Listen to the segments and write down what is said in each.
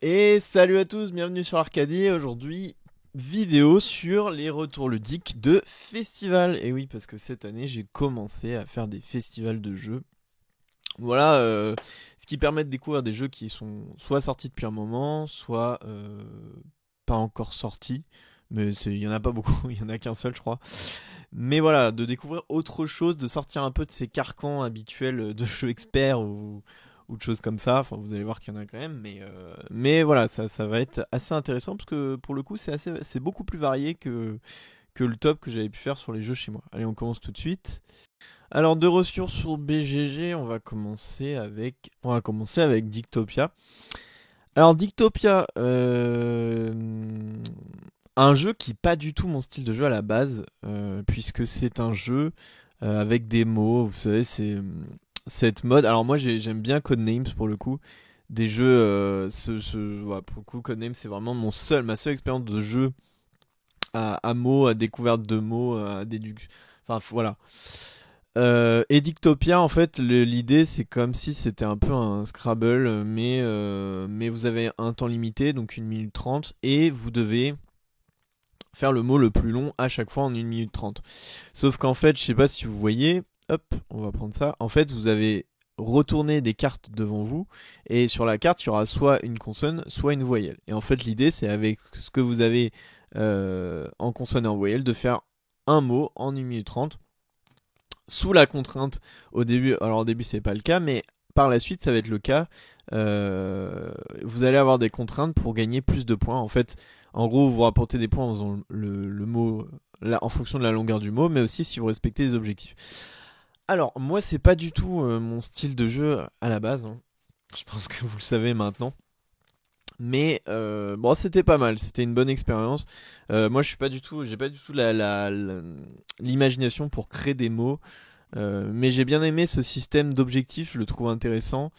Et salut à tous, bienvenue sur Arcadie. Aujourd'hui, vidéo sur les retours ludiques de festivals. Et oui, parce que cette année, j'ai commencé à faire des festivals de jeux. Voilà, ce qui permet de découvrir des jeux qui sont soit sortis depuis un moment, soit pas encore sortis. Mais il y en a pas beaucoup, il y en a qu'un seul, je crois. Mais voilà, de découvrir autre chose, de sortir un peu de ces carcans habituels de jeux experts ou de choses comme ça. Enfin, vous allez voir qu'il y en a quand même. Mais voilà, ça va être assez intéressant parce que pour le coup, c'est beaucoup plus varié que le top que j'avais pu faire sur les jeux chez moi. Allez, on commence tout de suite. Alors, de ressources sur BGG, on va commencer avec Dictopia. Alors, Dictopia, un jeu qui n'est pas du tout mon style de jeu à la base, puisque c'est un jeu avec des mots, vous savez, c'est cette mode. Alors moi j'aime bien Codenames pour le coup, des jeux, voilà, pour le coup Codenames c'est vraiment ma seule expérience de jeu à mots, à découverte de mots, à déduction, enfin voilà. Et Dictopia, en fait, l'idée c'est comme si c'était un peu un Scrabble, mais vous avez un temps limité, donc 1 minute 30, et vous devez faire le mot le plus long à chaque fois en 1 minute 30. Sauf qu'en fait, je sais pas si vous voyez, hop, on va prendre ça. En fait, vous avez retourné des cartes devant vous, et sur la carte, il y aura soit une consonne, soit une voyelle. Et en fait, l'idée, c'est avec ce que vous avez en consonne et en voyelle, de faire un mot en 1 minute 30 sous la contrainte au début. Alors au début, c'est pas le cas, mais par la suite, ça va être le cas. Vous allez avoir des contraintes pour gagner plus de points. En fait, en gros, vous rapportez des points en faisant le mot en fonction de la longueur du mot, mais aussi si vous respectez les objectifs. Alors, moi, c'est pas du tout mon style de jeu à la base, hein. Je pense que vous le savez maintenant. Mais bon, c'était pas mal, c'était une bonne expérience. Moi, j'ai pas du tout l'imagination pour créer des mots. Mais j'ai bien aimé ce système d'objectifs, je le trouve intéressant.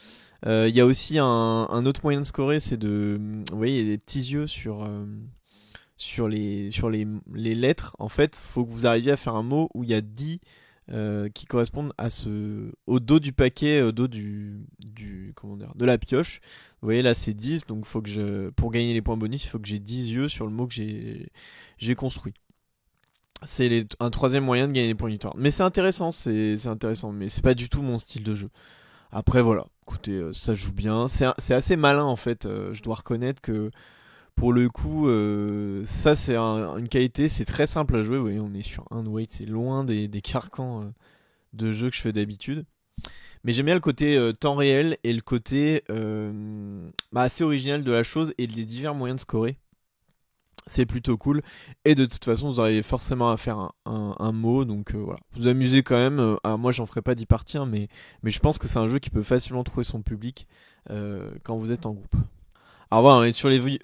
Il y a aussi un autre moyen de scorer, c'est vous voyez, il y a des petits yeux sur les lettres. En fait, faut que vous arriviez à faire un mot où il y a 10 qui correspondent au dos du paquet, au dos comment dire, de la pioche. Vous voyez là c'est 10, donc pour gagner les points bonus, il faut que j'ai 10 yeux sur le mot que j'ai construit. C'est un troisième moyen de gagner des points victoire. Mais c'est intéressant, c'est intéressant, mais c'est pas du tout mon style de jeu. Après voilà, écoutez, ça joue bien. C'est assez malin en fait. Je dois reconnaître que pour le coup, ça c'est une qualité. C'est très simple à jouer. Vous voyez, on est sur un weight, c'est loin des carcans de jeu que je fais d'habitude. Mais j'aime bien le côté temps réel et le côté assez original de la chose et les divers moyens de scorer. C'est plutôt cool. Et de toute façon, vous arrivez forcément à faire un mot. Donc voilà. Vous amusez quand même. Alors moi, j'en ferai pas 10 parties, hein, mais je pense que c'est un jeu qui peut facilement trouver son public quand vous êtes en groupe. Alors voilà, on est sur les vieux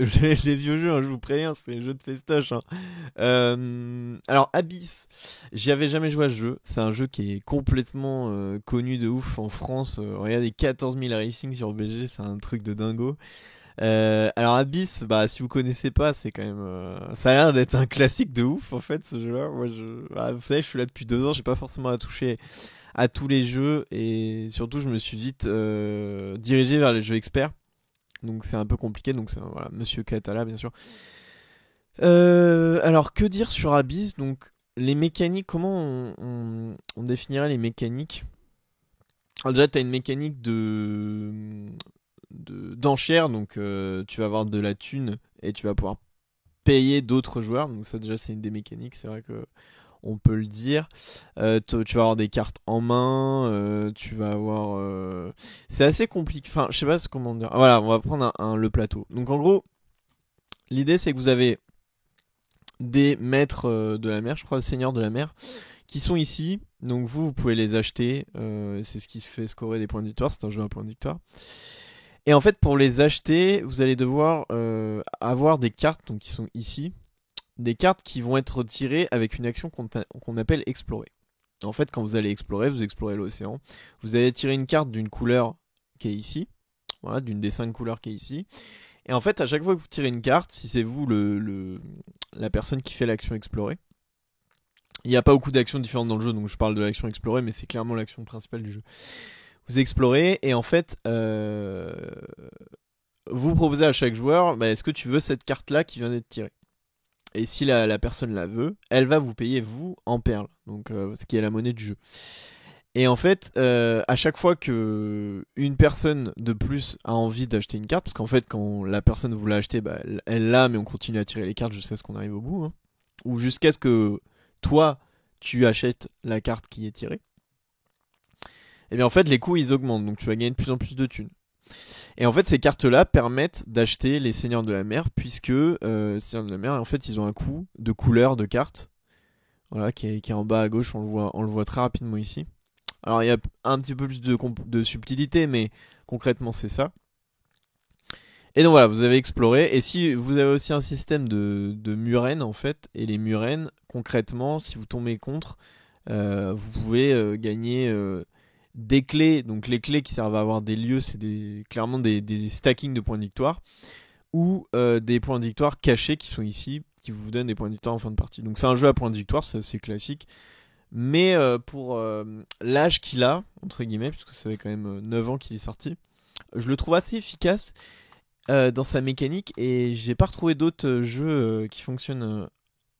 jeux, hein, je vous préviens, c'est les jeux de festoche, hein. Alors Abyss, j'y avais jamais joué à ce jeu. C'est un jeu qui est complètement connu de ouf en France. Regardez, 14 000 racing sur BG, c'est un truc de dingo. Alors Abyss, bah si vous connaissez pas, c'est quand même, ça a l'air d'être un classique de ouf en fait ce jeu-là. Vous savez, je suis là depuis 2 ans, j'ai pas forcément à toucher à tous les jeux et surtout je me suis vite dirigé vers les jeux experts. Donc c'est un peu compliqué, donc c'est voilà, Monsieur Katala bien sûr. Alors que dire sur Abyss? Donc les mécaniques, comment on définirait les mécaniques? Alors déjà t'as une mécanique d'enchère, donc tu vas avoir de la thune et tu vas pouvoir payer d'autres joueurs. Donc ça déjà c'est une des mécaniques, c'est vrai que on peut le dire. Tu vas avoir des cartes en main, tu vas avoir. C'est assez compliqué. Enfin, je sais pas comment dire. Voilà, on va prendre le plateau. Donc en gros, l'idée c'est que vous avez des maîtres de la mer, je crois, seigneurs de la mer, qui sont ici. Donc vous pouvez les acheter. C'est ce qui se fait scorer des points de victoire. C'est un jeu à points de victoire. Et en fait, pour les acheter, vous allez devoir avoir des cartes donc, qui sont ici. Des cartes qui vont être tirées avec une action qu'on appelle explorer. En fait, quand vous allez explorer, vous explorez l'océan. Vous allez tirer une carte d'une couleur qui est ici. Voilà, d'une des 5 couleurs qui est ici. Et en fait, à chaque fois que vous tirez une carte, si c'est vous la personne qui fait l'action explorer, il n'y a pas beaucoup d'actions différentes dans le jeu, donc je parle de l'action explorer, mais c'est clairement l'action principale du jeu. Vous explorez et en fait, vous proposer à chaque joueur, est-ce que tu veux cette carte-là qui vient d'être tirée? Et si la personne la veut, elle va vous payer, vous, en perles. Donc, ce qui est la monnaie du jeu. Et en fait, à chaque fois que une personne de plus a envie d'acheter une carte, parce qu'en fait, quand la personne vous l'a acheté, elle l'a, mais on continue à tirer les cartes jusqu'à ce qu'on arrive au bout. Hein. Ou jusqu'à ce que toi, tu achètes la carte qui est tirée. Et bien en fait, les coûts, ils augmentent. Donc tu vas gagner de plus en plus de thunes. Et en fait, ces cartes-là permettent d'acheter les Seigneurs de la Mer, puisque Seigneurs de la Mer, en fait, ils ont un coût de couleur de carte. Voilà, qui est en bas à gauche, on le voit très rapidement ici. Alors il y a un petit peu plus de subtilité, mais concrètement c'est ça. Et donc voilà, vous avez exploré. Et si vous avez aussi un système de murènes en fait, et les murènes, concrètement, si vous tombez contre, vous pouvez gagner des clés. Donc les clés qui servent à avoir des lieux, c'est clairement des stacking de points de victoire, ou des points de victoire cachés qui sont ici, qui vous donnent des points de victoire en fin de partie. Donc c'est un jeu à points de victoire, c'est classique. Mais pour l'âge qu'il a, entre guillemets, puisque ça fait quand même 9 ans qu'il est sorti, je le trouve assez efficace dans sa mécanique et j'ai pas retrouvé d'autres jeux qui fonctionnent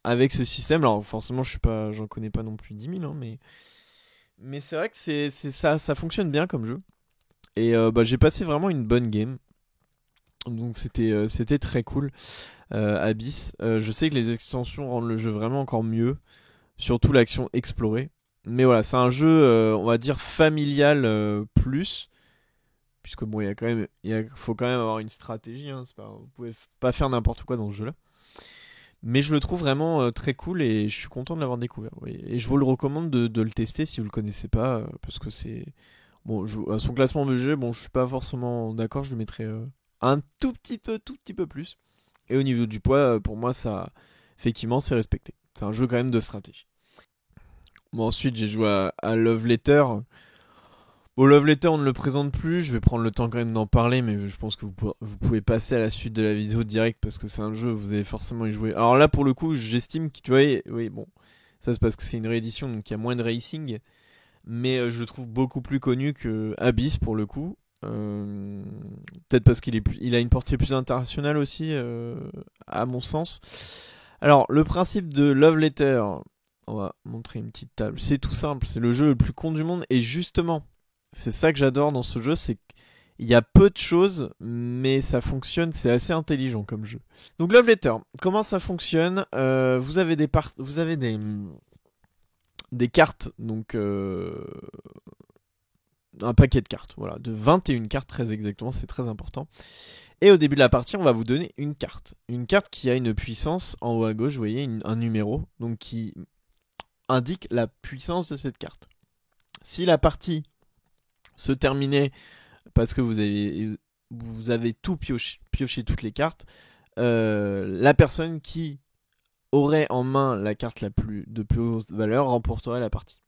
avec ce système. Alors forcément, j'en connais pas non plus 10 000, hein, mais c'est vrai que ça fonctionne bien comme jeu. Et j'ai passé vraiment une bonne game. Donc c'était très cool. Abyss. Je sais que les extensions rendent le jeu vraiment encore mieux. Surtout l'action explorer. Mais voilà, c'est un jeu, on va dire, familial plus. Puisque bon, faut quand même avoir une stratégie. Hein, vous pouvez pas faire n'importe quoi dans ce jeu-là. Mais je le trouve vraiment très cool et je suis content de l'avoir découvert. Oui. Et je vous le recommande de le tester si vous le connaissez pas. Parce que c'est. Bon, à son classement de jeu, bon, je suis pas forcément d'accord. Je le mettrais un tout petit peu plus. Et au niveau du poids, pour moi, ça. Effectivement, c'est respecté. C'est un jeu quand même de stratégie. Bon, ensuite, j'ai joué à Love Letter. Bon, Love Letter, on ne le présente plus. Je vais prendre le temps quand même d'en parler, mais je pense que vous pouvez passer à la suite de la vidéo direct parce que c'est un jeu, vous allez forcément y jouer. Alors là, pour le coup, j'estime que, tu vois, oui, bon, ça c'est parce que c'est une réédition, donc il y a moins de racing. Mais je le trouve beaucoup plus connu que Abyss, pour le coup. Peut-être parce il a une portée plus internationale aussi, à mon sens. Alors, le principe de Love Letter, on va montrer une petite table. C'est tout simple, c'est le jeu le plus con du monde. Et justement, c'est ça que j'adore dans ce jeu, c'est qu'il y a peu de choses, mais ça fonctionne, c'est assez intelligent comme jeu. Donc Love Letter, comment ça fonctionne? Vous avez des cartes, donc un paquet de cartes, voilà, de 21 cartes très exactement, c'est très important. Et au début de la partie, on va vous donner une carte. Une carte qui a une puissance en haut à gauche, vous voyez, un numéro, donc qui indique la puissance de cette carte. Si la partie se terminait parce que vous avez tout pioché toutes les cartes, la personne qui aurait en main la carte de plus haute valeur remporterait la partie.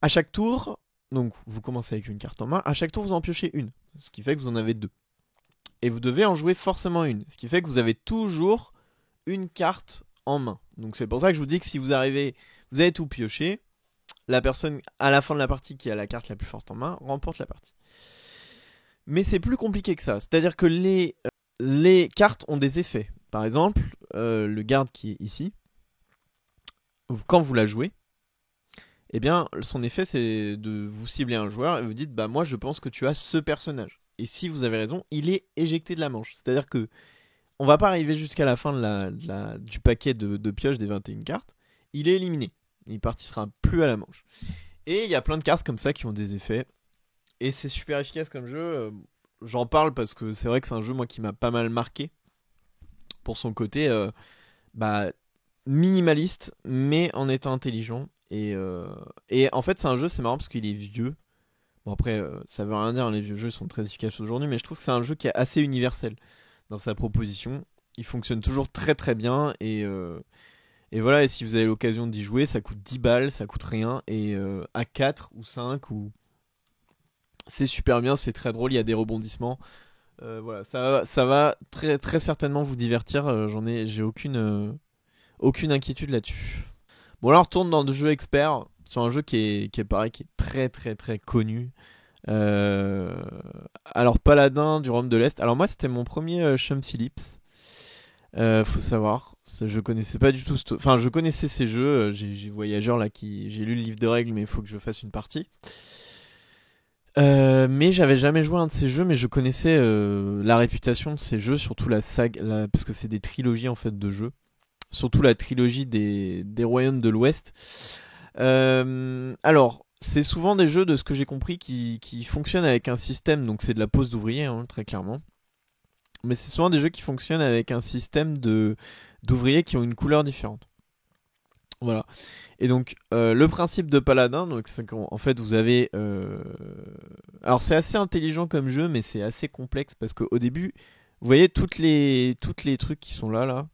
À chaque tour, donc vous commencez avec une carte en main, à chaque tour vous en piochez une, ce qui fait que vous en avez deux. Et vous devez en jouer forcément une, ce qui fait que vous avez toujours une carte en main. Donc c'est pour ça que je vous dis que si vous avez tout pioché, la personne à la fin de la partie qui a la carte la plus forte en main remporte la partie. Mais c'est plus compliqué que ça, c'est-à-dire que les cartes ont des effets. Par exemple, le garde qui est ici, quand vous la jouez, eh bien son effet c'est de vous cibler un joueur et vous dites moi je pense que tu as ce personnage. Et si vous avez raison, il est éjecté de la manche. C'est-à-dire que on va pas arriver jusqu'à la fin du paquet de pioches des 21 cartes. Il est éliminé. Il partira plus à la manche. Et il y a plein de cartes comme ça qui ont des effets. Et c'est super efficace comme jeu. J'en parle parce que c'est vrai que c'est un jeu moi qui m'a pas mal marqué. Pour son côté minimaliste, mais en étant intelligent. Et en fait c'est un jeu, c'est marrant parce qu'il est vieux. Bon après, ça veut rien dire, les vieux jeux sont très efficaces aujourd'hui, mais je trouve que c'est un jeu qui est assez universel dans sa proposition. Il fonctionne toujours très très bien et voilà, et si vous avez l'occasion d'y jouer, ça coûte 10 balles, ça coûte rien, et à 4 ou 5, c'est super bien, c'est très drôle, il y a des rebondissements. Voilà, ça va très, très certainement vous divertir, j'ai aucune inquiétude là-dessus. Bon là on retourne dans le jeu expert, sur un jeu qui est pareil, qui est très très très connu. Euh, alors Paladin du Royaume de l'Est. Alors moi c'était mon premier Chum Phillips. Faut savoir, je connaissais pas du tout. Enfin, je connaissais ces jeux. J'ai Voyageur là j'ai lu le livre de règles, mais il faut que je fasse une partie. Mais j'avais jamais joué à un de ces jeux, mais je connaissais la réputation de ces jeux, surtout la saga, parce que c'est des trilogies en fait de jeux, surtout la trilogie des Royaumes de l'Ouest. Alors, c'est souvent des jeux, de ce que j'ai compris, qui fonctionnent avec un système, donc c'est de la pose d'ouvrier, hein, très clairement. Mais c'est souvent des jeux qui fonctionnent avec un système d'ouvriers qui ont une couleur différente. Voilà. Et donc le principe de Paladin, donc c'est qu'en fait vous avez, alors c'est assez intelligent comme jeu, mais c'est assez complexe parce qu'au début, vous voyez toutes les trucs qui sont là,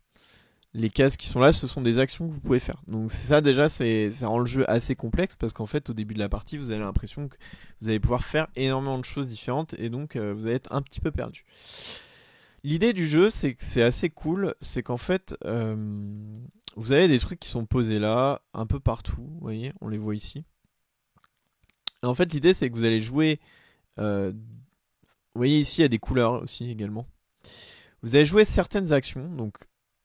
les cases qui sont là, ce sont des actions que vous pouvez faire. Donc c'est ça déjà, ça rend le jeu assez complexe parce qu'en fait au début de la partie, vous avez l'impression que vous allez pouvoir faire énormément de choses différentes et donc vous allez être un petit peu perdu. L'idée du jeu, c'est que c'est assez cool, c'est qu'en fait, vous avez des trucs qui sont posés là, un peu partout, vous voyez, on les voit ici. Et en fait, l'idée, c'est que vous allez jouer, vous voyez ici, il y a des couleurs aussi également. Vous allez jouer certaines actions, donc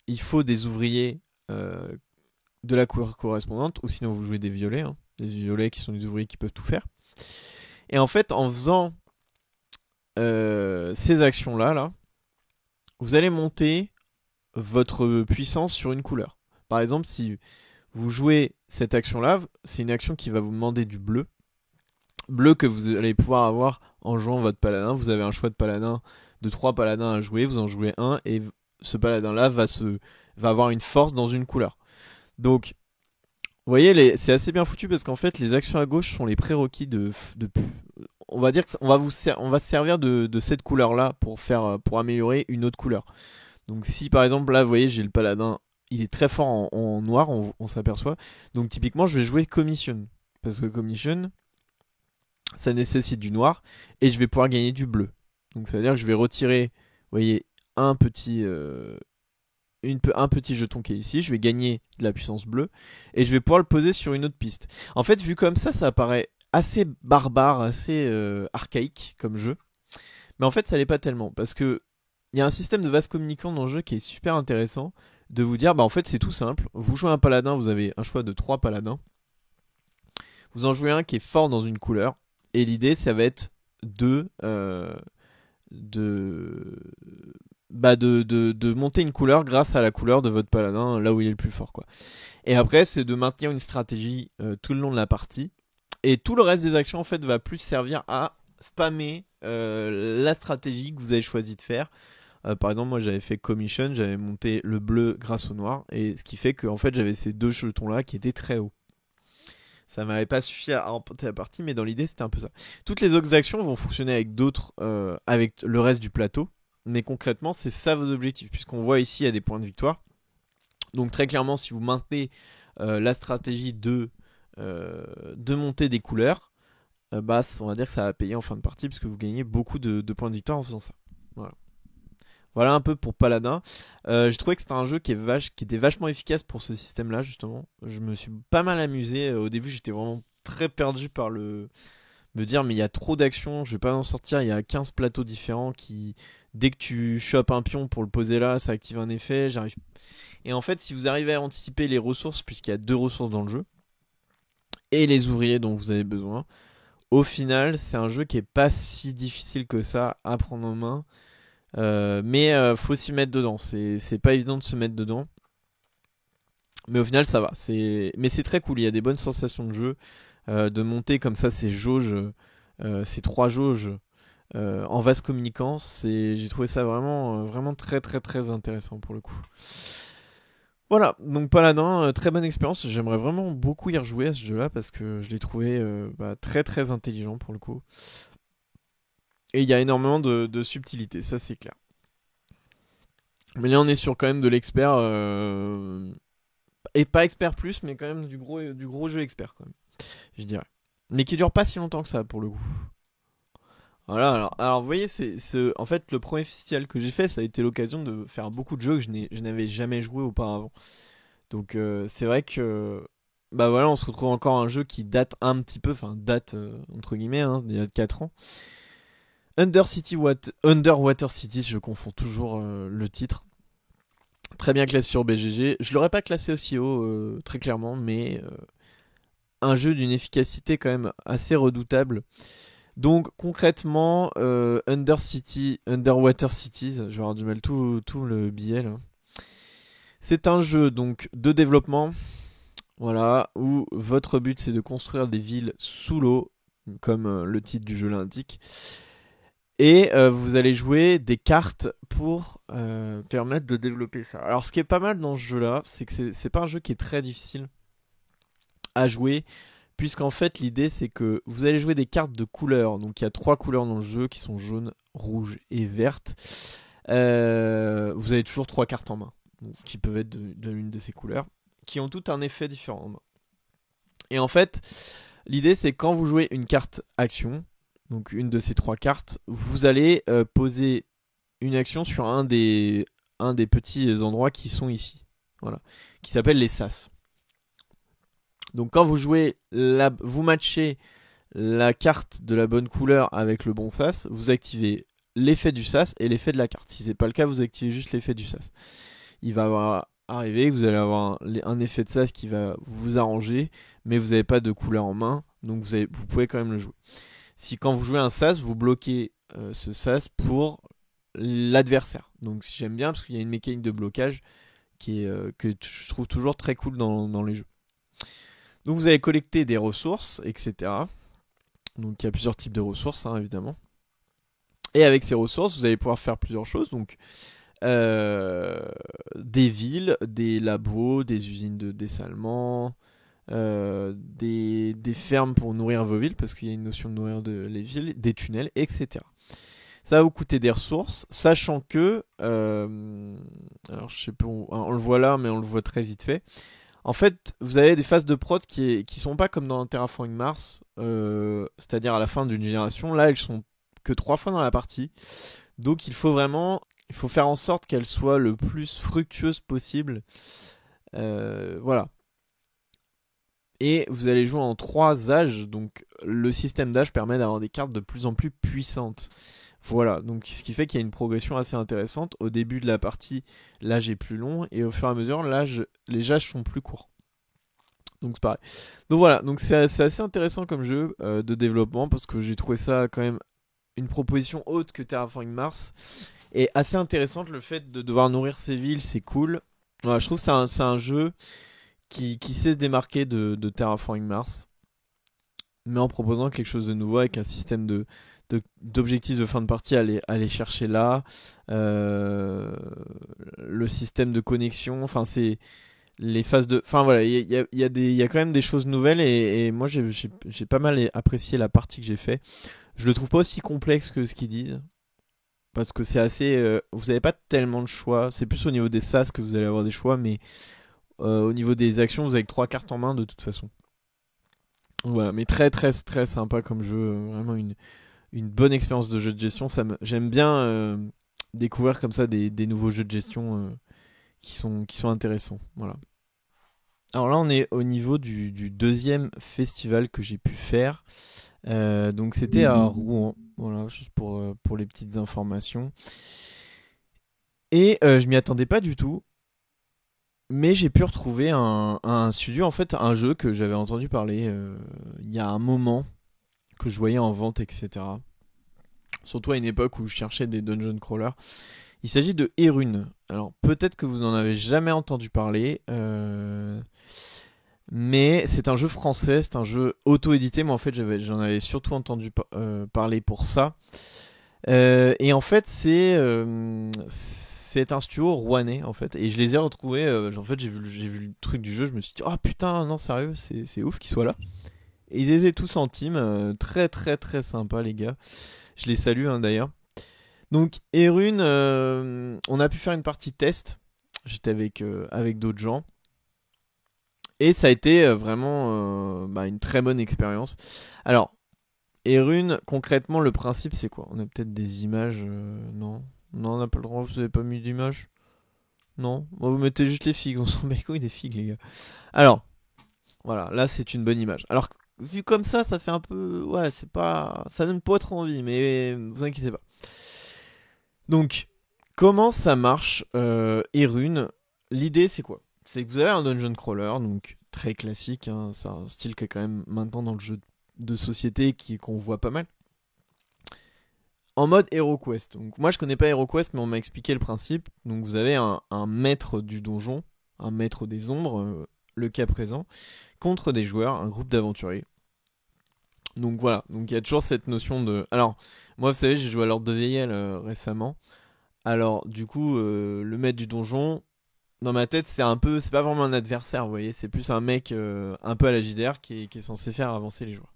il faut des ouvriers de la couleur correspondante, ou sinon vous jouez des violets, hein, des violets qui sont des ouvriers qui peuvent tout faire. Et en fait, en faisant ces actions-là, vous allez monter votre puissance sur une couleur. Par exemple, si vous jouez cette action-là, c'est une action qui va vous demander du bleu. Bleu que vous allez pouvoir avoir en jouant votre paladin. Vous avez un choix de paladin, de 3 paladins à jouer, vous en jouez un, et ce paladin-là va avoir une force dans une couleur. Donc, vous voyez, c'est assez bien foutu parce qu'en fait, les actions à gauche sont les prérequis on va dire qu'on va se servir de cette couleur-là pour améliorer une autre couleur. Donc si par exemple là vous voyez j'ai le paladin, il est très fort en noir, on s'aperçoit. Donc typiquement je vais jouer commission. Parce que commission, ça nécessite du noir et je vais pouvoir gagner du bleu. Donc ça veut dire que je vais retirer, vous voyez, un petit, un petit jeton qui est ici, je vais gagner de la puissance bleue et je vais pouvoir le poser sur une autre piste. En fait vu comme ça paraît assez barbare, assez archaïque comme jeu. Mais en fait ça l'est pas tellement parce que il y a un système de vase communicant dans le jeu qui est super intéressant, de vous dire, bah en fait c'est tout simple, vous jouez un paladin, vous avez un choix de 3 paladins, vous en jouez un qui est fort dans une couleur, et l'idée ça va être de, de monter une couleur grâce à la couleur de votre paladin, là où il est le plus fort, quoi. Et après c'est de maintenir une stratégie tout le long de la partie, et tout le reste des actions en fait va plus servir à spammer la stratégie que vous avez choisi de faire. Par exemple, moi j'avais fait commission, j'avais monté le bleu grâce au noir, et ce qui fait que en fait j'avais ces deux jetons là qui étaient très hauts. Ça m'avait pas suffi à remporter la partie, mais dans l'idée c'était un peu ça. Toutes les autres actions vont fonctionner avec d'autres, avec le reste du plateau, mais concrètement c'est ça vos objectifs, puisqu'on voit ici il y a des points de victoire. Donc très clairement, si vous maintenez la stratégie de monter des couleurs, bah on va dire que ça va payer en fin de partie, puisque vous gagnez beaucoup de points de victoire en faisant ça. Voilà. Voilà un peu pour Paladin. J'ai trouvé que c'était un jeu qui était vachement efficace pour ce système-là, justement. Je me suis pas mal amusé. Au début, j'étais vraiment très perdu par me dire, mais il y a trop d'actions, je vais pas en sortir. Il y a 15 plateaux différents qui, dès que tu chopes un pion pour le poser là, ça active un effet. J'arrive. Et en fait, si vous arrivez à anticiper les ressources, puisqu'il y a 2 ressources dans le jeu, et les ouvriers dont vous avez besoin, au final, c'est un jeu qui est pas si difficile que ça à prendre en main. Mais faut s'y mettre dedans. C'est pas évident de se mettre dedans. Mais au final, ça va. Mais c'est très cool. Il y a des bonnes sensations de jeu. De monter comme ça ces jauges, ces 3 jauges en vase communicant. J'ai trouvé ça vraiment, vraiment très très très intéressant pour le coup. Voilà, donc Paladin, très bonne expérience. J'aimerais vraiment beaucoup y rejouer à ce jeu-là parce que je l'ai trouvé très très intelligent pour le coup. Et il y a énormément de subtilité, ça c'est clair. Mais là on est sur quand même de l'expert, et pas expert plus, mais quand même du gros jeu expert quand même, je dirais. Mais qui dure pas si longtemps que ça pour le coup. Voilà, alors vous voyez, en fait le premier festival que j'ai fait, ça a été l'occasion de faire beaucoup de jeux que je n'avais jamais joué auparavant. Donc c'est vrai que bah voilà, on se retrouve encore à un jeu qui date un petit peu, enfin date entre guillemets, hein, il y a 4 ans. Underwater Cities, je confonds toujours le titre. Très bien classé sur BGG. Je l'aurais pas classé aussi haut, très clairement, mais un jeu d'une efficacité quand même assez redoutable. Donc concrètement, Underwater Cities, je vais avoir du mal tout le billet là. C'est un jeu donc de développement, voilà, où votre but c'est de construire des villes sous l'eau, comme le titre du jeu l'indique. Et vous allez jouer des cartes pour permettre de développer ça. Alors ce qui est pas mal dans ce jeu là, c'est que c'est pas un jeu qui est très difficile à jouer, puisqu'en fait l'idée c'est que vous allez jouer des cartes de couleurs. Donc il y a 3 couleurs dans le jeu qui sont jaune, rouge et verte. Vous avez toujours 3 cartes en main, donc, qui peuvent être de l'une de ces couleurs, qui ont tout un effet différent en main. Et en fait, l'idée c'est quand vous jouez une carte action, donc une de ces 3 cartes, vous allez poser une action sur un des petits endroits qui sont ici, voilà, qui s'appellent les sas. Donc quand vous jouez, vous matchez la carte de la bonne couleur avec le bon sas, vous activez l'effet du sas et l'effet de la carte. Si c'est pas le cas, vous activez juste l'effet du sas. Il va arriver, vous allez avoir un effet de sas qui va vous arranger, mais vous n'avez pas de couleur en main, donc vous pouvez quand même le jouer. Si quand vous jouez un sas, vous bloquez ce sas pour l'adversaire. Donc si j'aime bien, parce qu'il y a une mécanique de blocage que je trouve toujours très cool dans les jeux. Donc vous allez collecter des ressources, etc. Donc il y a plusieurs types de ressources, hein, évidemment. Et avec ces ressources, vous allez pouvoir faire plusieurs choses. Donc des villes, des labos, des usines de dessalement, des fermes pour nourrir vos villes, parce qu'il y a une notion de nourrir les villes, des tunnels, etc. Ça va vous coûter des ressources, sachant que, alors je sais pas, on le voit là, mais on le voit très vite fait. En fait, vous avez des phases de prod qui sont pas comme dans Terraforming Mars, c'est-à-dire à la fin d'une génération. Là, elles sont que 3 fois dans la partie. Donc il faut faire en sorte qu'elles soient le plus fructueuses possible. Voilà. Et vous allez jouer en 3 âges, donc le système d'âge permet d'avoir des cartes de plus en plus puissantes. Voilà, donc ce qui fait qu'il y a une progression assez intéressante. Au début de la partie, l'âge est plus long, et au fur et à mesure, les âges sont plus courts. Donc c'est pareil. Donc voilà, donc c'est assez intéressant comme jeu de développement, parce que j'ai trouvé ça quand même une proposition haute que Terraforming Mars. Et assez intéressante, le fait de devoir nourrir ses villes, c'est cool. Voilà, je trouve que c'est un jeu qui sait se démarquer de Terraforming Mars, mais en proposant quelque chose de nouveau avec un système d'objectifs de fin de partie à aller chercher là, le système de connexion, enfin c'est les phases de, enfin voilà, il y a quand même des choses nouvelles, et moi j'ai pas mal apprécié la partie que j'ai fait. Je le trouve pas aussi complexe que ce qu'ils disent, parce que c'est assez, vous n'avez pas tellement de choix. C'est plus au niveau des sas que vous allez avoir des choix, mais au niveau des actions, vous avez que 3 cartes en main de toute façon. Voilà, mais très très très sympa comme jeu, vraiment une bonne expérience de jeu de gestion. J'aime bien découvrir comme ça des nouveaux jeux de gestion qui sont intéressants. Voilà. Alors là, on est au niveau du deuxième festival que j'ai pu faire. Donc c'était à Rouen. Voilà, juste pour les petites informations. Et je m'y attendais pas du tout. Mais j'ai pu retrouver un studio, en fait, un jeu que j'avais entendu parler il y a un moment, que je voyais en vente, etc. Surtout à une époque où je cherchais des dungeon crawlers. Il s'agit de Erune. Alors peut-être que vous n'en avez jamais entendu parler, mais c'est un jeu français, c'est un jeu auto-édité, mais en fait j'en avais surtout entendu parler pour ça. Et en fait c'est un studio rouennais en fait, et je les ai retrouvés. En fait j'ai vu le truc du jeu, je me suis dit oh putain non sérieux c'est ouf qu'ils soient là. Et ils étaient tous en team, très très très sympa les gars. Je les salue hein, d'ailleurs. Donc Erune, on a pu faire une partie test. J'étais avec d'autres gens. Et ça a été vraiment une très bonne expérience. Alors, Erune, concrètement, le principe c'est quoi? On a peut-être des images. Non. Non, on n'a pas le droit, vous avez pas mis d'images? Non. Bon, vous mettez juste les figues, on s'en bat les couilles des figues les gars. Alors, Voilà, là c'est une bonne image. Alors vu comme ça fait un peu, ouais, c'est pas, ça donne pas trop envie, mais vous inquiétez pas. Donc, comment ça marche Erune? L'idée c'est quoi? C'est que vous avez un dungeon crawler, donc très classique, hein, c'est un style qui est quand même maintenant dans le jeu de société qu'on voit pas mal. En mode HeroQuest. Donc moi je connais pas HeroQuest, mais on m'a expliqué le principe. Donc vous avez un maître du donjon, un maître des ombres, le cas présent, contre des joueurs, un groupe d'aventuriers. Donc voilà, donc il y a toujours cette notion de... Alors, moi vous savez, j'ai joué à l'Ordre de Veyel récemment. Alors du coup, le maître du donjon, dans ma tête, c'est pas vraiment un adversaire, vous voyez, c'est plus un mec un peu à la JDR qui est censé faire avancer les joueurs.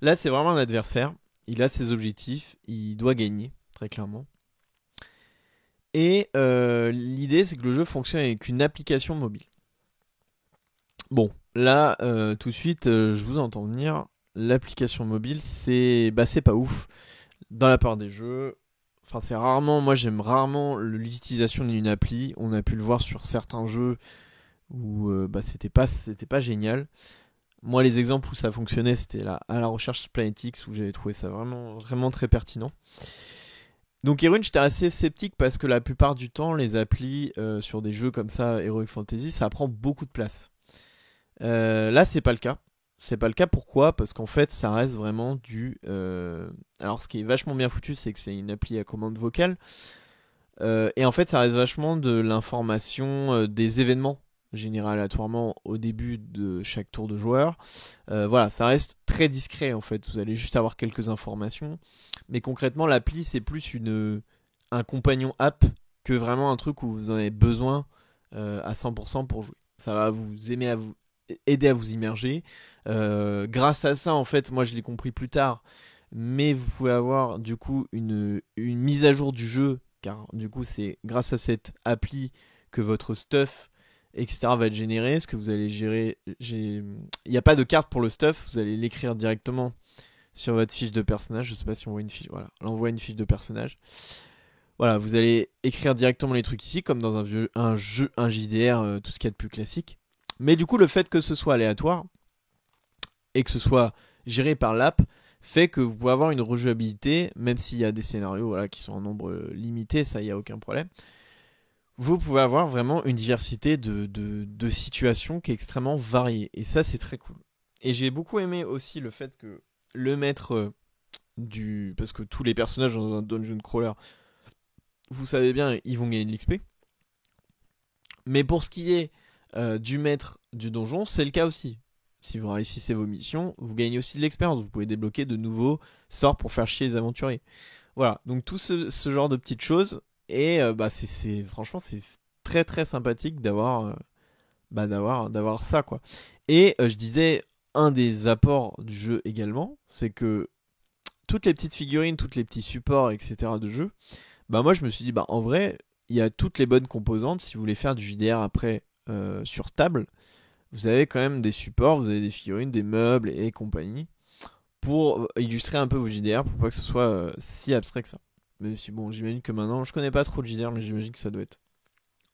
Là, c'est vraiment un adversaire, il a ses objectifs, il doit gagner, très clairement. Et l'idée, c'est que le jeu fonctionne avec une application mobile. Bon, là, tout de suite, je vous entends venir. L'application mobile, c'est pas ouf. Dans la part des jeux, enfin, c'est rarement, moi j'aime rarement l'utilisation d'une appli. On a pu le voir sur certains jeux où c'était pas génial. Moi, les exemples où ça fonctionnait, c'était là, à la recherche Planet X, où j'avais trouvé ça vraiment, vraiment très pertinent. Donc Erune, j'étais assez sceptique parce que la plupart du temps, les applis sur des jeux comme ça, Heroic Fantasy, ça prend beaucoup de place. Là, c'est pas le cas. C'est pas le cas, pourquoi? Parce qu'en fait, ça reste vraiment du... Alors, ce qui est vachement bien foutu, c'est que c'est une appli à commande vocale. Et en fait, ça reste vachement de l'information des événements générés aléatoirement au début de chaque tour de joueur. Voilà, ça reste très discret en fait. Vous allez juste avoir quelques informations. Mais concrètement, l'appli, c'est plus un compagnon app que vraiment un truc où vous en avez besoin à 100% pour jouer. Ça va aider à vous immerger. Grâce à ça, en fait, moi je l'ai compris plus tard. Mais vous pouvez avoir du coup une mise à jour du jeu, car du coup c'est grâce à cette appli que votre stuff, etc. va être généré. Ce que vous allez gérer, il n'y a pas de carte pour le stuff, vous allez l'écrire directement sur votre fiche de personnage. Je sais pas si on voit une fiche, voilà, là on voit une fiche de personnage. Voilà, vous allez écrire directement les trucs ici, comme dans un JDR, tout ce qu'il y a de plus classique. Mais du coup, le fait que ce soit aléatoire et que ce soit géré par l'app fait que vous pouvez avoir une rejouabilité, même s'il y a des scénarios voilà, qui sont en nombre limité, ça, il n'y a aucun problème. Vous pouvez avoir vraiment une diversité de situations qui est extrêmement variée. Et ça, c'est très cool. Et j'ai beaucoup aimé aussi le fait que le maître parce que tous les personnages dans un dungeon crawler, vous savez bien, ils vont gagner de l'XP. Mais pour ce qui est du maître du donjon, c'est le cas aussi. Si vous réussissez vos missions, vous gagnez aussi de l'expérience. Vous pouvez débloquer de nouveaux sorts pour faire chier les aventuriers. Voilà, donc tout ce genre de petites choses. Et franchement, c'est très très sympathique d'avoir ça, quoi. Et je disais, un des apports du jeu également, c'est que toutes les petites figurines, tous les petits supports, etc. de jeu, moi je me suis dit, en vrai, il y a toutes les bonnes composantes. Si vous voulez faire du JDR après sur table, vous avez quand même des supports, vous avez des figurines, des meubles et compagnie pour illustrer un peu vos JDR, pour pas que ce soit si abstrait que ça. Mais si bon, j'imagine que maintenant, je connais pas trop le JDR, mais j'imagine que ça doit être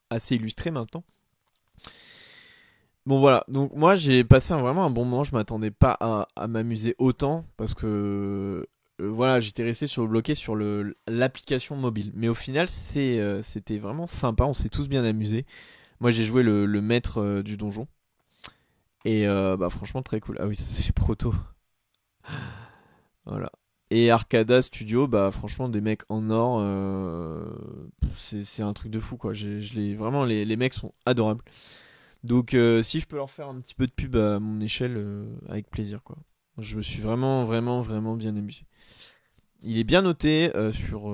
assez illustré maintenant. Bon voilà, donc moi j'ai passé vraiment un bon moment, je m'attendais pas à m'amuser autant, parce que voilà, j'étais resté bloqué sur l'application mobile. Mais au final, c'était vraiment sympa, on s'est tous bien amusés. Moi j'ai joué le maître du donjon. Et franchement très cool. Ah oui, ça c'est les protos. Voilà. Et Arcada Studio, franchement des mecs en or, c'est un truc de fou quoi. Vraiment les mecs sont adorables. Donc si je peux leur faire un petit peu de pub à mon échelle, avec plaisir quoi. Je me suis vraiment vraiment vraiment bien amusé. Il est bien noté sur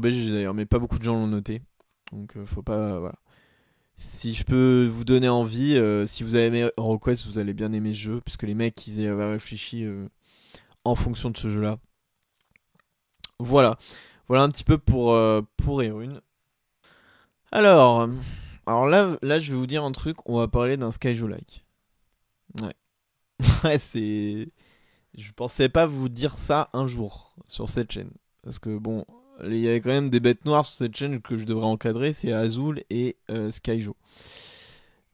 BGG d'ailleurs, mais pas beaucoup de gens l'ont noté. Donc faut pas voilà. Si je peux vous donner envie, si vous avez aimé HeroQuest, vous allez bien aimer ce jeu, puisque les mecs ils avaient réfléchi en fonction de ce jeu-là. Voilà, voilà un petit peu pour Erune. Alors, alors là, je vais vous dire un truc. On va parler d'un Skyjo-like. Ouais, ouais, c'est. Je pensais pas vous dire ça un jour sur cette chaîne, parce que bon, il y a quand même des bêtes noires sur cette chaîne que je devrais encadrer, c'est Azul et Skyjo.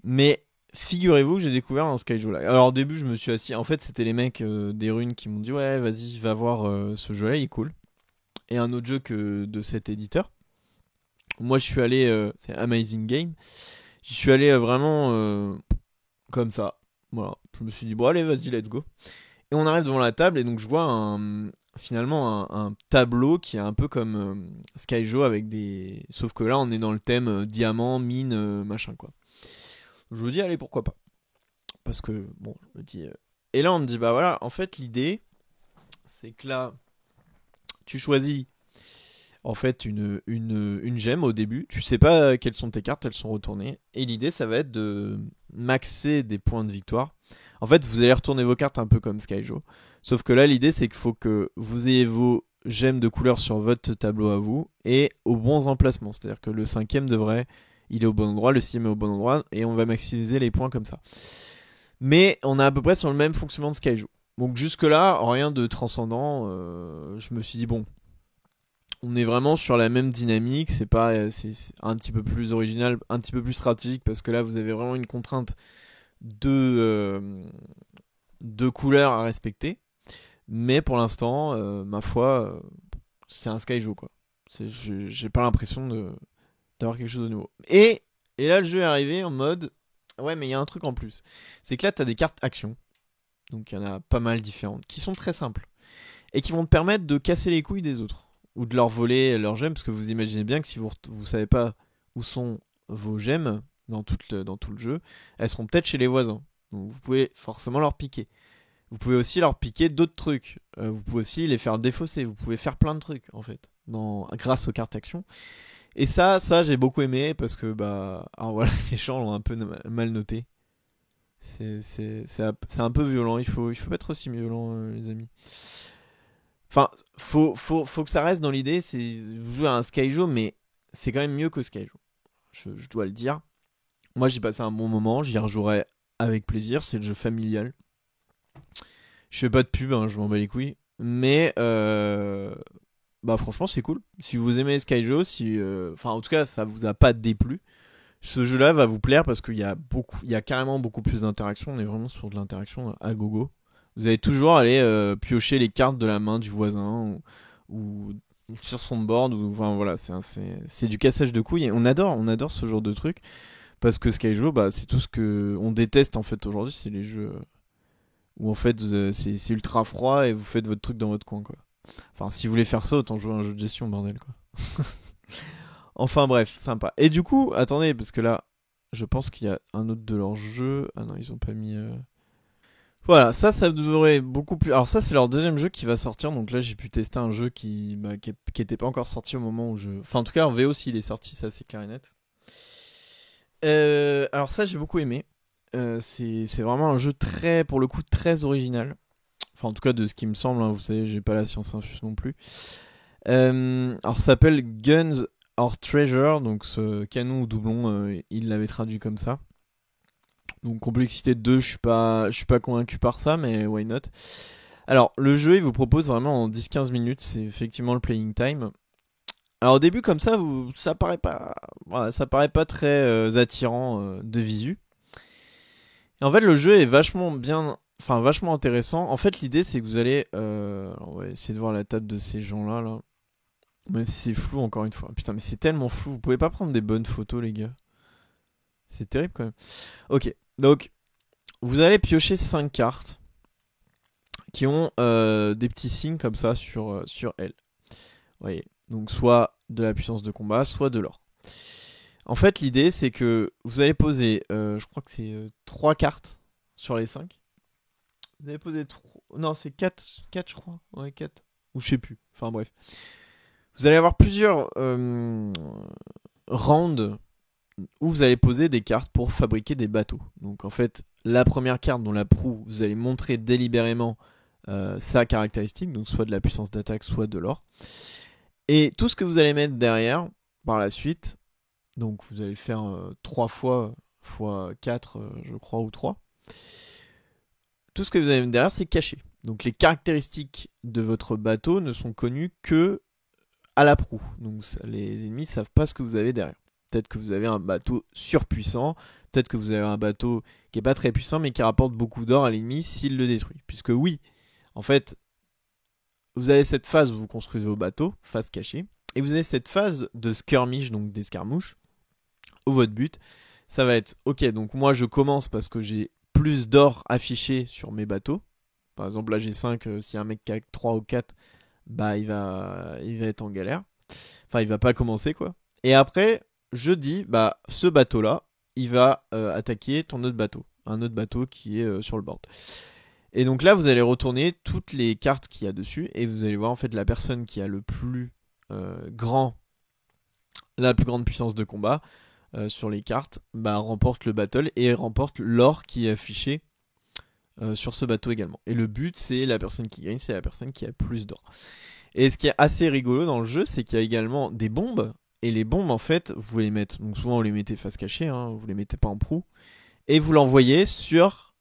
Mais figurez-vous que j'ai découvert un Skyjo là. Alors au début je me suis assis, en fait c'était les mecs des runes qui m'ont dit ouais vas-y va voir ce jeu là, il est cool. Et un autre jeu que de cet éditeur. Moi je suis allé, c'est Amazing Game, j'y suis allé vraiment comme ça. Voilà, je me suis dit bon allez vas-y let's go. Et on arrive devant la table et donc je vois finalement un tableau qui est un peu comme Skyjo avec des... Sauf que là on est dans le thème diamant, mine, machin quoi. Je me dis allez pourquoi pas. Parce que bon je me dis... Et là on me dit bah voilà en fait l'idée c'est que là tu choisis en fait une gemme au début. Tu sais pas quelles sont tes cartes, elles sont retournées. Et l'idée ça va être de maxer des points de victoire. En fait, vous allez retourner vos cartes un peu comme Skyjo. Sauf que là, l'idée, c'est qu'il faut que vous ayez vos gemmes de couleur sur votre tableau à vous et aux bons emplacements. C'est-à-dire que le cinquième devrait, il est au bon endroit, le sixième est au bon endroit et on va maximiser les points comme ça. Mais on est à peu près sur le même fonctionnement de Skyjo. Donc jusque-là, rien de transcendant. Je me suis dit, bon, on est vraiment sur la même dynamique. C'est pas, c'est un petit peu plus original, un petit peu plus stratégique parce que là, vous avez vraiment une contrainte de couleurs à respecter. Mais pour l'instant, ma foi, c'est un Skyjo quoi. J'ai pas l'impression d'avoir quelque chose de nouveau. Et là, le jeu est arrivé en mode. Ouais, mais il y a un truc en plus. C'est que là, t'as des cartes actions. Donc il y en a pas mal différentes. Qui sont très simples. Et qui vont te permettre de casser les couilles des autres. Ou de leur voler leurs gemmes. Parce que vous imaginez bien que si vous savez pas où sont vos gemmes dans tout le jeu, elles seront peut-être chez les voisins. Donc vous pouvez forcément leur piquer. Vous pouvez aussi leur piquer d'autres trucs. Vous pouvez aussi les faire défausser. Vous pouvez faire plein de trucs en fait, grâce aux cartes actions. Et ça j'ai beaucoup aimé parce que bah, alors voilà, les gens l'ont un peu mal noté. C'est un peu violent. Il faut pas être aussi violent, les amis. Enfin, faut que ça reste dans l'idée. C'est vous jouez à un Skyjo, mais c'est quand même mieux que Skyjo. Je dois le dire. Moi, j'ai passé un bon moment. J'y rejouerai avec plaisir. C'est le jeu familial. Je fais pas de pub, hein, je m'en bats les couilles. Mais bah franchement c'est cool. Si vous aimez Skyjo, enfin en tout cas ça vous a pas déplu, ce jeu-là va vous plaire parce il y a carrément beaucoup plus d'interaction. On est vraiment sur de l'interaction à gogo. Vous allez toujours aller piocher les cartes de la main du voisin ou sur son board. Enfin voilà, c'est du cassage de couilles. Et on adore ce genre de truc parce que Skyjo, bah c'est tout ce que on déteste en fait aujourd'hui, c'est les jeux où en fait c'est ultra froid et vous faites votre truc dans votre coin quoi. Enfin si vous voulez faire ça autant jouer à un jeu de gestion bordel quoi. Enfin bref, sympa. Et du coup, attendez parce que là je pense qu'il y a un autre de leurs jeux. Ah non, ils ont pas mis Voilà, ça devrait beaucoup plus. Alors ça c'est leur deuxième jeu qui va sortir, donc là j'ai pu tester un jeu qui était pas encore sorti au moment où je... Enfin en tout cas en VO s'il est sorti, ça c'est clair et net. Alors ça j'ai beaucoup aimé. C'est vraiment un jeu très, pour le coup, très original. Enfin, en tout cas, de ce qui me semble, hein, vous savez, j'ai pas la science infuse non plus. Alors, ça s'appelle Guns or Treasure, donc ce canon ou doublon, il l'avait traduit comme ça. Donc, complexité 2, je suis pas convaincu par ça, mais why not. Alors, le jeu, il vous propose vraiment en 10-15 minutes, c'est effectivement le playing time. Alors, au début, comme ça, ça paraît pas, voilà, ça paraît pas très attirant de visu. Et en fait, le jeu est vachement bien, enfin vachement intéressant. En fait, l'idée c'est que vous allez, on va essayer de voir la table de ces gens-là, là. Même si c'est flou encore une fois. Putain, mais c'est tellement flou. Vous pouvez pas prendre des bonnes photos, les gars. C'est terrible quand même. Ok, donc vous allez piocher 5 cartes qui ont des petits signes comme ça sur elles. Vous voyez. Donc soit de la puissance de combat, soit de l'or. En fait, l'idée, c'est que vous allez poser, je crois que c'est 3 cartes sur les 5. Vous allez poser 3... Non, c'est 4 je crois. Ouais, 4. Ou je sais plus. Enfin, bref. Vous allez avoir plusieurs rounds où vous allez poser des cartes pour fabriquer des bateaux. Donc, en fait, la première carte dont la proue, vous allez montrer délibérément sa caractéristique, donc soit de la puissance d'attaque, soit de l'or. Et tout ce que vous allez mettre derrière, par la suite... Donc vous allez faire 3 fois 4, je crois, ou 3. Tout ce que vous avez derrière, c'est caché. Donc les caractéristiques de votre bateau ne sont connues que à la proue. Donc les ennemis ne savent pas ce que vous avez derrière. Peut-être que vous avez un bateau surpuissant, peut-être que vous avez un bateau qui est pas très puissant mais qui rapporte beaucoup d'or à l'ennemi s'il le détruit. Puisque oui, en fait, vous avez cette phase où vous construisez vos bateaux, phase cachée, et vous avez cette phase de skirmish, donc d'escarmouche, où votre but, ça va être, ok, donc moi je commence parce que j'ai plus d'or affiché sur mes bateaux. Par exemple, là j'ai 5, s'il y a un mec qui a 3 ou 4, bah il va être en galère. Enfin, il va pas commencer, quoi. Et après, je dis, bah ce bateau-là, il va attaquer ton autre bateau. Un autre bateau qui est sur le board. Et donc là, vous allez retourner toutes les cartes qu'il y a dessus et vous allez voir en fait la personne qui a le plus la plus grande puissance de combat sur les cartes, bah, remporte le battle et remporte l'or qui est affiché sur ce bateau également. Et le but, c'est la personne qui gagne, c'est la personne qui a plus d'or. Et ce qui est assez rigolo dans le jeu, c'est qu'il y a également des bombes. Et les bombes, en fait, vous pouvez les mettre. Donc souvent, vous les mettez face cachée, hein, vous les mettez pas en proue. Et vous l'envoyez sur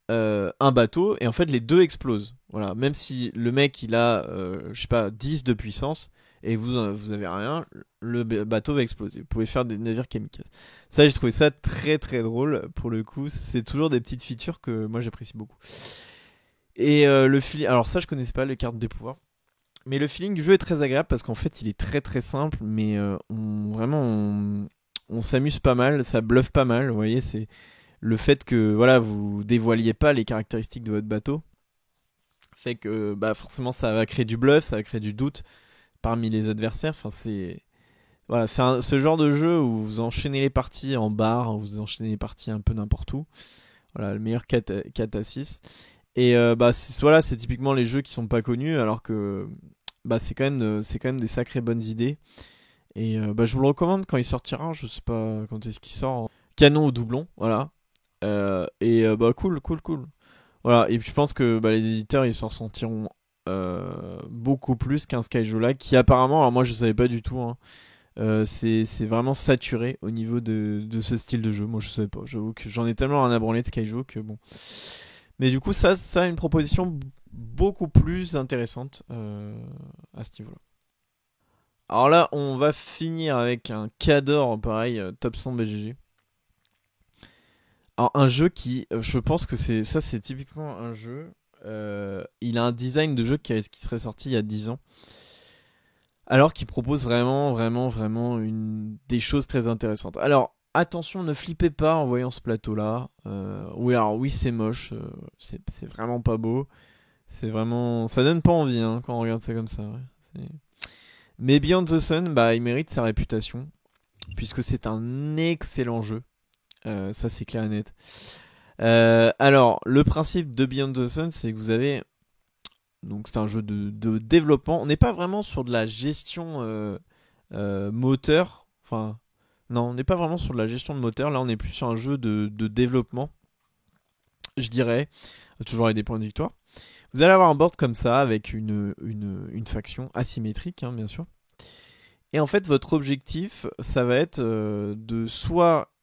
un bateau. Et en fait, les deux explosent. Voilà. Même si le mec, il a, je sais pas, 10 de puissance. Et vous avez rien, le bateau va exploser. Vous pouvez faire des navires kamikazes. Ça, j'ai trouvé ça très très drôle. Pour le coup, c'est toujours des petites features que moi j'apprécie beaucoup. Et le feeling, alors ça je connaissais pas les cartes des pouvoirs, mais le feeling du jeu est très agréable parce qu'en fait il est très très simple, mais on s'amuse pas mal, ça bluffe pas mal. Vous voyez, c'est le fait que voilà vous dévoiliez pas les caractéristiques de votre bateau, fait que bah forcément ça va créer du bluff, ça va créer du doute parmi les adversaires. Enfin c'est voilà, c'est ce genre de jeu où vous enchaînez les parties en barre, vous enchaînez les parties un peu n'importe où. Voilà, le meilleur 4 à 6. Et bah voilà, c'est typiquement les jeux qui sont pas connus alors que bah c'est quand même des sacrées bonnes idées. Et bah je vous le recommande quand il sortira, je sais pas quand est-ce qu'il sort. Canon ou doublon, voilà. Bah cool. Voilà, et puis je pense que bah, les éditeurs ils s'en sentiront beaucoup plus qu'un Skyjola qui apparemment, alors moi je savais pas du tout, hein, c'est vraiment saturé au niveau de ce style de jeu. Moi je savais pas, j'avoue que j'en ai tellement rien à branler de Skyjo que bon. Mais du coup, ça a une proposition beaucoup plus intéressante à ce niveau-là. Alors là, on va finir avec un Cador, pareil, top 100 BGG. Alors un jeu qui, je pense que c'est typiquement un jeu. Il a un design de jeu qui serait sorti il y a 10 ans. Alors qu'il propose vraiment des choses très intéressantes. Alors, attention, ne flippez pas en voyant ce plateau-là. Oui, c'est moche. C'est vraiment pas beau. C'est vraiment... Ça donne pas envie hein, quand on regarde ça comme ça. Ouais. Mais Beyond the Sun, bah, il mérite sa réputation. Puisque c'est un excellent jeu. Ça, c'est clair et net. Alors, le principe de Beyond the Sun, c'est que vous avez... Donc c'est un jeu de développement. On n'est pas vraiment sur de la gestion moteur. Enfin, non, on n'est pas vraiment sur de la gestion de moteur. Là, on est plus sur un jeu de développement, je dirais. Toujours avec des points de victoire. Vous allez avoir un board comme ça, avec une faction asymétrique, hein, bien sûr. Et en fait, votre objectif, ça va être de soit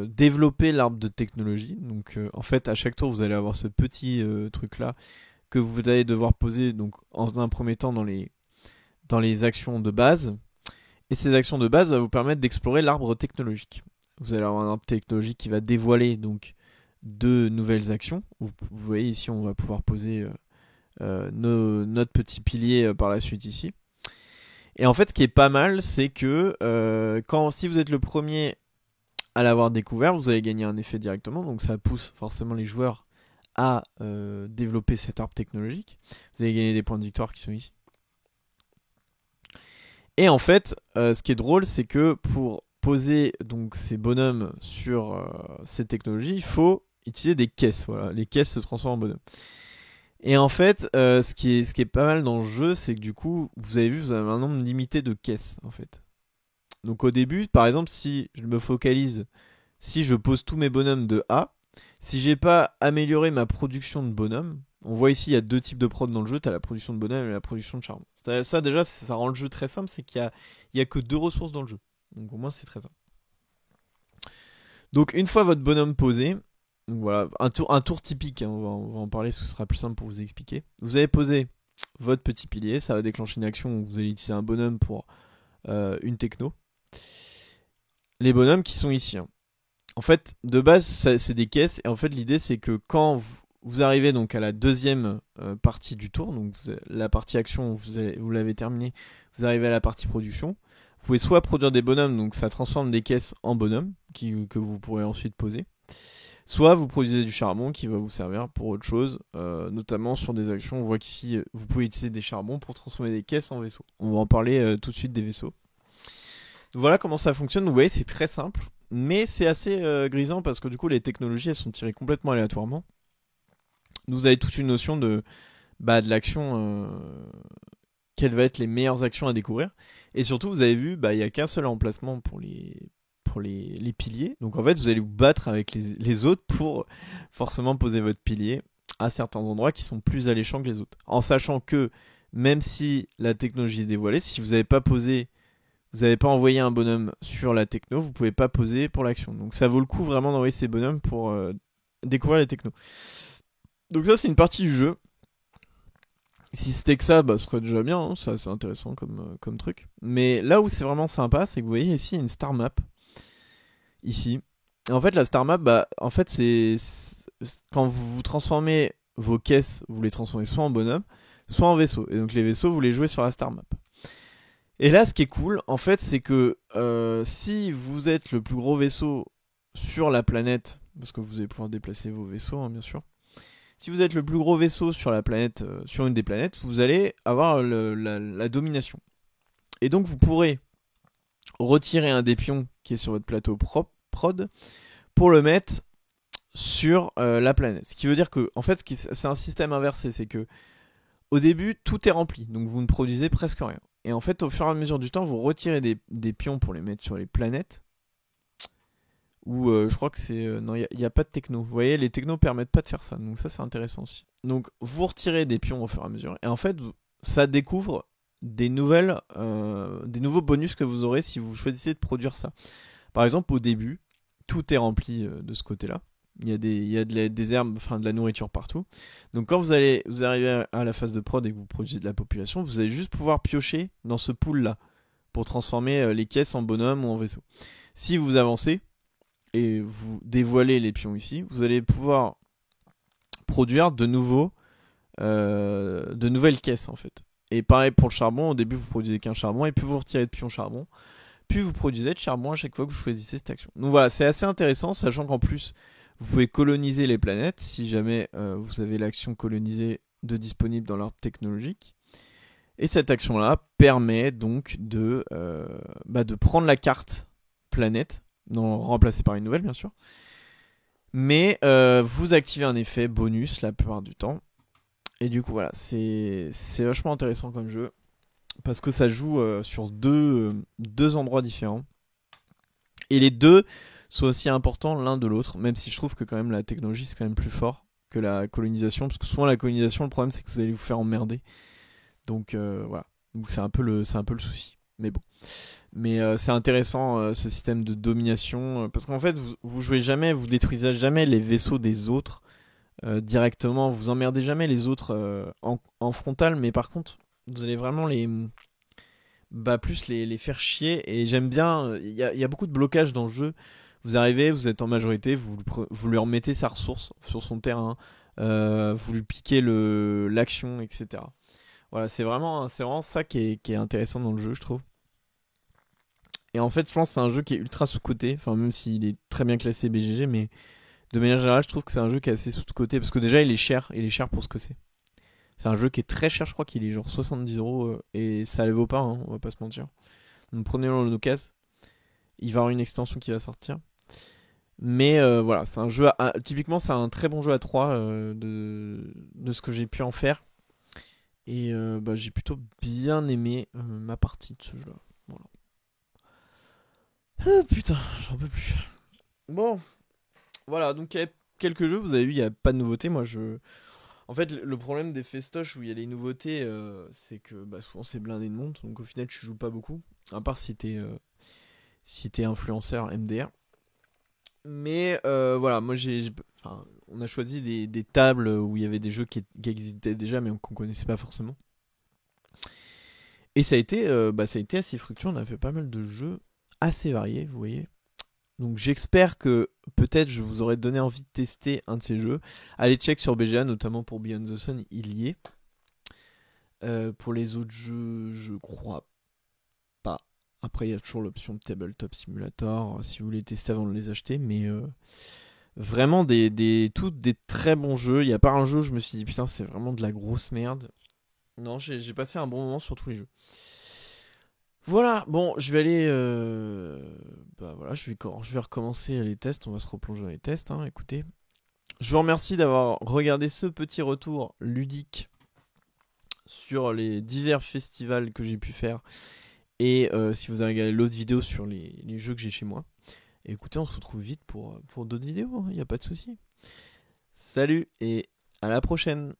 développer l'arbre de technologie. Donc, en fait, à chaque tour, vous allez avoir ce petit truc-là que vous allez devoir poser donc en un premier temps dans les actions de base. Et ces actions de base vont vous permettre d'explorer l'arbre technologique. Vous allez avoir un arbre technologique qui va dévoiler donc de nouvelles actions. Vous voyez ici, on va pouvoir poser notre petit pilier par la suite ici. Et en fait, ce qui est pas mal, c'est que si vous êtes le premier à l'avoir découvert, vous allez gagner un effet directement. Donc ça pousse forcément les joueurs à développer cet arbre technologique. Vous allez gagner des points de victoire qui sont ici. Et en fait, ce qui est drôle, c'est que pour poser donc ces bonhommes sur ces technologies, il faut utiliser des caisses. Voilà, les caisses se transforment en bonhommes. Et en fait, ce qui est pas mal dans le jeu, c'est que du coup, vous avez vu, vous avez un nombre limité de caisses en fait. Donc au début, par exemple, si je me focalise, si je pose tous mes bonhommes de A, si j'ai pas amélioré ma production de bonhommes, on voit ici il y a deux types de prod dans le jeu, t'as la production de bonhommes et la production de charbon. Ça déjà, ça rend le jeu très simple, c'est qu'il y a que deux ressources dans le jeu. Donc au moins c'est très simple. Donc une fois votre bonhomme posé, donc voilà, un tour typique, hein, on va en parler, ce sera plus simple pour vous expliquer. Vous allez poser votre petit pilier, ça va déclencher une action où vous allez utiliser un bonhomme pour une techno. les bonhommes qui sont ici, hein. En fait, de base, c'est des caisses. Et en fait, l'idée, c'est que quand vous arrivez donc à la deuxième partie du tour, donc la partie action, vous l'avez terminée, vous arrivez à la partie production. Vous pouvez soit produire des bonhommes, donc ça transforme des caisses en bonhommes, que vous pourrez ensuite poser. Soit vous produisez du charbon qui va vous servir pour autre chose, notamment sur des actions. On voit qu'ici, vous pouvez utiliser des charbons pour transformer des caisses en vaisseaux. On va en parler tout de suite des vaisseaux. Donc voilà comment ça fonctionne. Vous voyez, c'est très simple, mais c'est assez grisant parce que du coup, les technologies, elles sont tirées complètement aléatoirement. Vous avez toute une notion de l'action, quelles vont être les meilleures actions à découvrir. Et surtout, vous avez vu, il n'y a qu'un seul emplacement pour les piliers. Donc en fait, vous allez vous battre avec les autres pour forcément poser votre pilier à certains endroits qui sont plus alléchants que les autres. En sachant que même si la technologie est dévoilée, si vous n'avez pas posé, vous n'avez pas envoyé un bonhomme sur la techno, vous pouvez pas poser pour l'action. Donc ça vaut le coup vraiment d'envoyer ces bonhommes pour découvrir les technos. Donc ça, c'est une partie du jeu. Si c'était que ça, ce serait déjà bien, hein. C'est assez intéressant comme truc. Mais là où c'est vraiment sympa, c'est que vous voyez ici, il y a une star map. Ici. Et en fait, la star map, en fait, c'est quand vous transformez vos caisses, vous les transformez soit en bonhomme, soit en vaisseau. Et donc les vaisseaux, vous les jouez sur la star map. Et là, ce qui est cool, en fait, c'est que si vous êtes le plus gros vaisseau sur la planète, parce que vous allez pouvoir déplacer vos vaisseaux, hein, bien sûr. Si vous êtes le plus gros vaisseau sur la planète, sur une des planètes, vous allez avoir la domination. Et donc vous pourrez retirer un des pions qui est sur votre plateau prod pour le mettre sur la planète. Ce qui veut dire que, en fait, c'est un système inversé, c'est que au début tout est rempli, donc vous ne produisez presque rien. Et en fait, au fur et à mesure du temps, vous retirez des pions pour les mettre sur les planètes. Ou je crois que c'est... non, il n'y a pas de techno. Vous voyez, les technos permettent pas de faire ça. Donc ça, c'est intéressant aussi. Donc vous retirez des pions au fur et à mesure. Et en fait, ça découvre des nouveaux bonus que vous aurez si vous choisissez de produire ça. Par exemple, au début, tout est rempli de ce côté-là. Il y a des herbes, enfin de la nourriture partout. Donc quand vous arrivez à la phase de prod et que vous produisez de la population, vous allez juste pouvoir piocher dans ce pool-là pour transformer les caisses en bonhomme ou en vaisseau. Si vous avancez et vous dévoilez les pions ici, vous allez pouvoir produire de nouvelles caisses en fait. Et pareil pour le charbon, au début vous produisez qu'un charbon et puis vous retirez de pions charbon, puis vous produisez de charbon à chaque fois que vous choisissez cette action. Donc voilà, c'est assez intéressant, sachant qu'en plus vous pouvez coloniser les planètes si jamais vous avez l'action colonisée de disponible dans l'ordre technologique. Et cette action-là permet donc de prendre la carte planète, non remplacée par une nouvelle bien sûr, mais vous activez un effet bonus la plupart du temps. Et du coup voilà, c'est vachement intéressant comme jeu, parce que ça joue sur deux endroits différents. Et les deux sont aussi importants l'un de l'autre, même si je trouve que quand même la technologie c'est quand même plus fort que la colonisation, parce que souvent la colonisation, le problème c'est que vous allez vous faire emmerder. Donc voilà, donc c'est un peu le souci. Mais bon, c'est intéressant ce système de domination, parce qu'en fait vous jouez jamais, vous détruisez jamais les vaisseaux des autres directement, vous emmerdez jamais les autres en frontal, mais par contre vous allez vraiment plus les faire chier. Et j'aime bien, il y a beaucoup de blocages dans le jeu. Vous arrivez, vous êtes en majorité, vous lui remettez sa ressource sur son terrain, vous lui piquez l'action, etc. Voilà, c'est vraiment ça qui est intéressant dans le jeu, je trouve. Et en fait, je pense que c'est un jeu qui est ultra sous-coté, enfin même s'il est très bien classé BGG, mais de manière générale, je trouve que c'est un jeu qui est assez sous-coté, parce que déjà il est cher pour ce que c'est. C'est un jeu qui est très cher, je crois qu'il est genre 70€, et ça le vaut pas, hein, on va pas se mentir. Donc prenez-le en occasion, il va y avoir une extension qui va sortir. Mais voilà, c'est un jeu typiquement c'est un très bon jeu à 3 de ce que j'ai pu en faire. Et j'ai plutôt bien aimé ma partie de ce jeu-là. Voilà. Ah, putain, j'en peux plus. Bon, voilà, donc il y a quelques jeux, vous avez vu, il n'y a pas de nouveautés. En fait, le problème des festoches où il y a les nouveautés, c'est que souvent c'est blindé de monde, donc au final tu joues pas beaucoup, à part si t'es influenceur MDR. Mais voilà, moi on a choisi des tables où il y avait des jeux qui existaient déjà mais qu'on connaissait pas forcément. Et ça a été assez fructueux, on a fait pas mal de jeux assez variés, vous voyez. Donc j'espère que peut-être je vous aurais donné envie de tester un de ces jeux. Allez check sur BGA, notamment pour Beyond the Sun, il y est. Pour les autres jeux, je crois pas. Après, il y a toujours l'option Tabletop Simulator si vous voulez tester avant de les acheter. Mais vraiment, tous des très bons jeux. Il n'y a pas un jeu où je me suis dit putain, c'est vraiment de la grosse merde. Non, j'ai passé un bon moment sur tous les jeux. Voilà, bon, je vais aller. Bah voilà, je vais recommencer les tests. On va se replonger dans les tests. Hein, écoutez, je vous remercie d'avoir regardé ce petit retour ludique sur les divers festivals que j'ai pu faire. Et si vous avez regardé l'autre vidéo sur les jeux que j'ai chez moi. Et écoutez, on se retrouve vite pour d'autres vidéos. Il n'y a pas de souci. Salut et à la prochaine.